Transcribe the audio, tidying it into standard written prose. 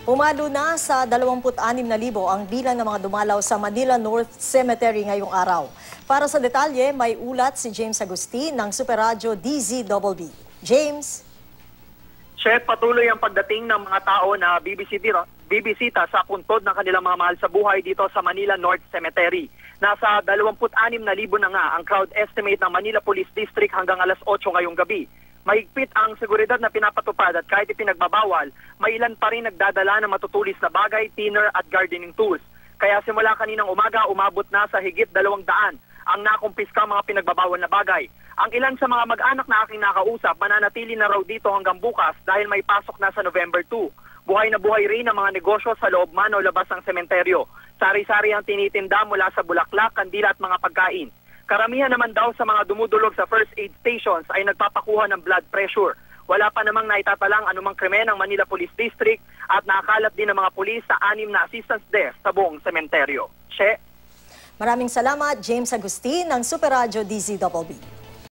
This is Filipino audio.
Pumalo na sa 26,000 ang bilang ng mga dumalaw sa Manila North Cemetery ngayong araw. Para sa detalye, may ulat si James Agustin ng Super Radio DZBB. James? Chef, patuloy ang pagdating ng mga tao na bibisita sa puntod ng kanilang mga mahal sa buhay dito sa Manila North Cemetery. Nasa 26,000 na nga ang crowd estimate ng Manila Police District hanggang alas 8 ngayong gabi. Mahigpit ang seguridad na pinapatupad at kahit ipinagbabawal, may ilan pa rin nagdadala ng matutulis na bagay, thinner at gardening tools. Kaya simula kaninang umaga, umabot na sa higit 200 ang nakumpiska mga pinagbabawal na bagay. Ang ilan sa mga mag-anak na aking nakausap, mananatili na raw dito hanggang bukas dahil may pasok na sa November 2. Buhay na buhay rin ang mga negosyo sa loob man o labas ng sementeryo. Sari-sari ang tinitinda mula sa bulaklak, kandila at mga pagkain. Karamihan naman daw sa mga dumudulog sa first aid stations ay nagpapakuha ng blood pressure. Wala pa namang naitatalang anumang krimen ng Manila Police District at nakakalat din ng mga pulis sa 6 na assistance desk sa buong sementeryo. She? Maraming salamat, James Agustin ng Super Radio DZBB.